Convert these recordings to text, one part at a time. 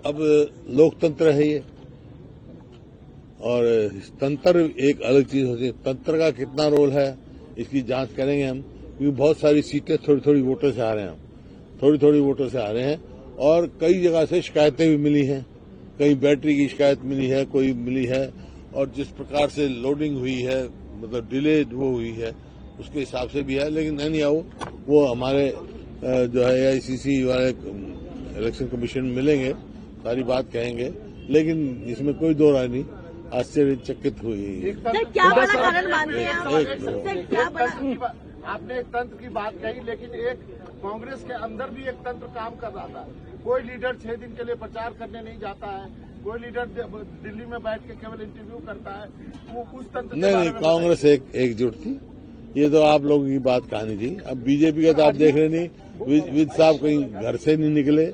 अब लोकतंत्र है ये, और तंत्र एक अलग चीज होती है। तंत्र का कितना रोल है इसकी जांच करेंगे हम, क्योंकि बहुत सारी सीटें थोड़ी थोड़ी वोटों से आ रहे हैं, थोड़ी थोड़ी वोटों से आ रहे हैं, और कई जगह से शिकायतें भी मिली हैं। कहीं बैटरी की शिकायत मिली है, कोई मिली है, और जिस प्रकार से लोडिंग हुई है, मतलब डिले वो हुई है, उसके हिसाब से भी है। लेकिन नहीं आओ, वो हमारे जो है AICC वाले इलेक्शन कमीशन मिलेंगे, सारी बात कहेंगे, लेकिन इसमें कोई दो राय नहीं। आश्चर्यचकित हुई। क्या बड़ा कारण मानते हैं आपने एक तंत्र की बात कही, लेकिन एक कांग्रेस के अंदर भी एक तंत्र काम कर रहा था। कोई लीडर 6 दिन के लिए प्रचार करने नहीं जाता है, कोई लीडर दिल्ली में बैठ के केवल इंटरव्यू करता है। वो उस तंत्र नहीं, कांग्रेस एकजुट थी। ये तो आप लोगों की बात कहानी थी। अब बीजेपी का तो आप देख रहे नहीं, विद साहब कहीं घर से नहीं निकले,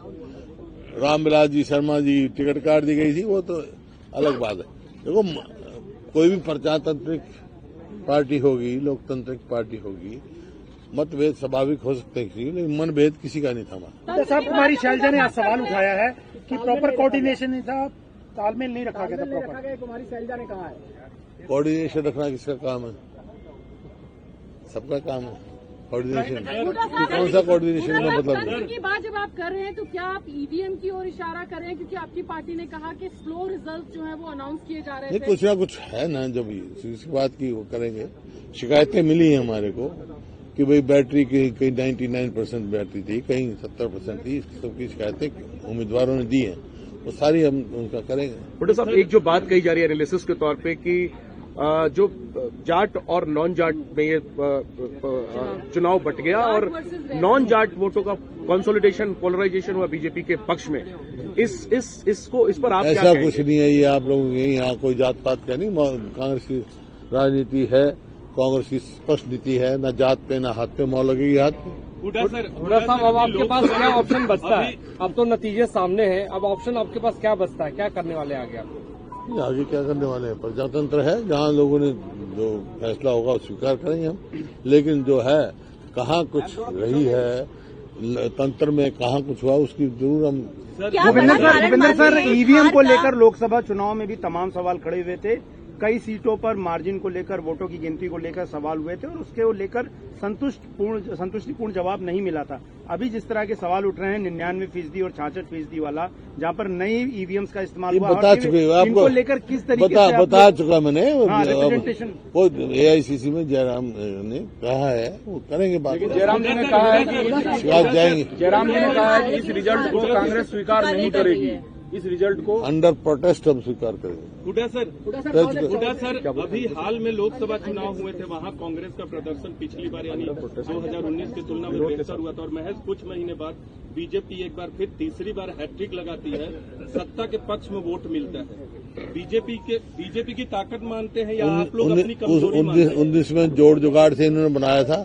रामविलास जी शर्मा जी टिकट काट दी गई थी, वो तो अलग बात है। देखो, कोई भी प्रजातांत्रिक पार्टी होगी, लोकतांत्रिक पार्टी होगी, मतभेद स्वाभाविक हो सकते हैं, लेकिन मनभेद किसी का नहीं था। साहब, कुमारी शैलजा ने आज सवाल उठाया है कि प्रॉपर कोऑर्डिनेशन नहीं था, तालमेल नहीं रखा गया था प्रॉपर। कुमारी शैलजा ने कहा है कोऑर्डिनेशन रखना किसका काम है? सबका काम है कोऑर्डिनेशन। कौन सा कोऑर्डिनेशन का मतलब की बात जब आप कर रहे हैं तो क्या आप EVM की ओर इशारा कर रहे हैं? क्योंकि आपकी पार्टी ने कहा कि स्लो रिजल्ट जो है वो अनाउंस किए जा रहे थे। कुछ ना कुछ है ना, जब इसी बात की वो करेंगे। शिकायतें मिली हैं हमारे को कि भाई बैटरी की कहीं 99% बैटरी थी, कहीं 70% थी। इस किस्म की शिकायतें उम्मीदवारों ने दी हैं, वो सारी हम उनका करेंगे। बड़े साहब, एक जो बात कही जा रही है एनालिसिस के तौर पे कि जो जाट और नॉन जाट में ये चुनाव बट गया और नॉन जाट वोटों का कंसोलिडेशन, पोलराइजेशन हुआ बीजेपी के पक्ष में। इस पर आप ऐसा कुछ नहीं है, ये आप लोगों की यहाँ कोई जात पात का नहीं। कांग्रेस की राजनीति है, कांग्रेस की स्पष्ट नीति है, न जात पे न हाथ पे मोहर लगेगी हाथ पे। हुड्डा साहब, अब आपके पास क्या ऑप्शन बचता है? अब तो नतीजे सामने हैं, अब ऑप्शन आपके पास क्या बचता है? क्या करने वाले आगे आप? आगे क्या करने वाले हैं? प्रजातंत्र है, जहाँ लोगों ने जो फैसला होगा वो स्वीकार करेंगे हम। लेकिन जो है, कहाँ कुछ रही है तंत्र में, कहाँ कुछ हुआ, उसकी जरूर हम। भूपेंद्र सर, EVM को लेकर लोकसभा चुनाव में भी तमाम सवाल खड़े हुए थे। कई सीटों पर मार्जिन को लेकर, वोटों की गिनती को लेकर सवाल हुए थे और उसके लेकर संतुष्टिपूर्ण जवाब नहीं मिला था। अभी जिस तरह के सवाल उठ रहे हैं 99% और 66% वाला, जहाँ पर नई EVMs का इस्तेमाल हुआ, बता चुके आपको लेकर किस तरीके से बता चुका मैंने। रिप्रेजेंटेशन वो AICC में जयराम ने कहा है, वो करेंगे बात। जयराम जी ने कहा है कि शिकायत जाएंगे। जयराम जी ने कहा है कि इस रिजल्ट को कांग्रेस स्वीकार नहीं करेगी। इस रिजल्ट को अंडर प्रोटेस्ट हम स्वीकार करेंगे। हुड्डा सर, अभी हाल में लोकसभा चुनाव हुए थे, वहां कांग्रेस का प्रदर्शन पिछली बार यानी 2019 की तुलना में बेहतर हुआ था, और महज कुछ महीने बाद बीजेपी एक बार फिर तीसरी बार हैट्रिक लगाती है, सत्ता के पक्ष में वोट मिलता है। बीजेपी की ताकत मानते हैं या आप लोग अपनी कमजोरी मानते हैं? 19 में जोड़ जुगाड़ से इन्होंने बनाया था,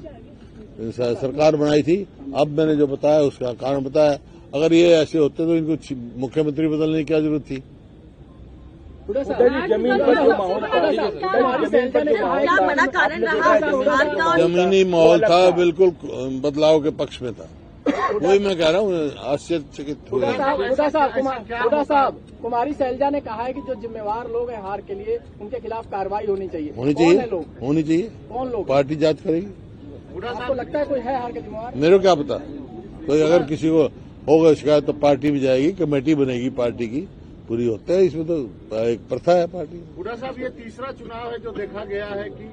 सरकार बनाई थी। अब मैंने जो बताया उसका कारण बताया। अगर ये ऐसे होते तो इनको मुख्यमंत्री बदलने की क्या जरूरत थी? जमीनी माहौल था, बिल्कुल बदलाव के पक्ष में था। वही मैं कह रहा हूँ, आश्चर्यचकित हुए। हुड्डा साहब, कुमारी शैलजा ने कहा है कि जो जिम्मेवार लोग हैं हार के लिए, उनके खिलाफ कार्रवाई होनी चाहिए। होनी चाहिए। कौन लोग? पार्टी जांच करेगी। आपको लगता है कोई है हार के जिम्मेवार? मेरे को क्या पता। कोई अगर किसी को होगा शिकायत तो पार्टी भी जाएगी, कमेटी बनेगी पार्टी की, पूरी होता है। इसमें तो एक प्रथा है पार्टी। हुड्डा साहब, ये तीसरा चुनाव है जो देखा गया है कि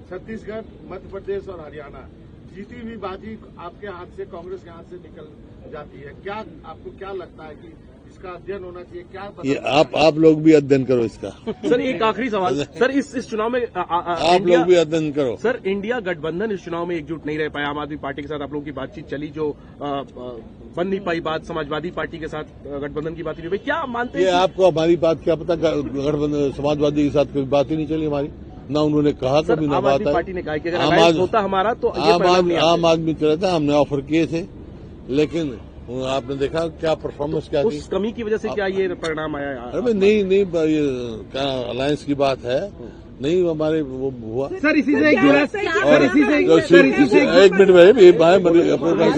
छत्तीसगढ़, मध्य प्रदेश और हरियाणा जीती हुई बाजी आपके हाथ से, कांग्रेस के हाथ से निकल जाती है। क्या आपको क्या लगता है कि इसका अध्ययन होना चाहिए? क्या ये आप लोग भी अध्ययन करो इसका। सर, एक आखिरी सवाल सर, इस चुनाव में आप लोग भी अध्ययन करो। सर, इंडिया गठबंधन इस चुनाव में एकजुट नहीं रह पाया। आम आदमी पार्टी के साथ आप लोगों की बातचीत चली, जो बन नहीं पाई बात। समाजवादी पार्टी के साथ गठबंधन की बात नहीं हुई। क्या मानते हैं? आपको हमारी बात क्या पता? गठबंधन समाजवादी के साथ कोई बात ही नहीं चली हमारी, ना उन्होंने कहा कभी ना बात है। पार्टी ने कहा कि अगर होता हमारा तो आम आदमी चला था, हमने ऑफर किए थे, लेकिन आपने देखा क्या परफॉर्मेंस क्या थी। उस कमी की वजह से क्या ये परिणाम आया? अरे नहीं, ये क्या अलायंस की बात है, नहीं हमारे वो हुआ। सर इसी से एक जुड़ा सर इसी से जो सर इसी से एक मिनट में ये अपने पास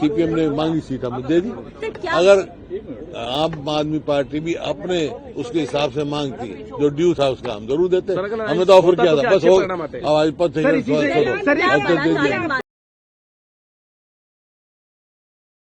सीपीएम ने मांगी सीट हमने दे दी। अगर आम आदमी पार्टी भी अपने उसके हिसाब से मांगती जो ड्यू था उसका हम जरूर देते। हमने तो ऑफर किया था बस हो अब आज सर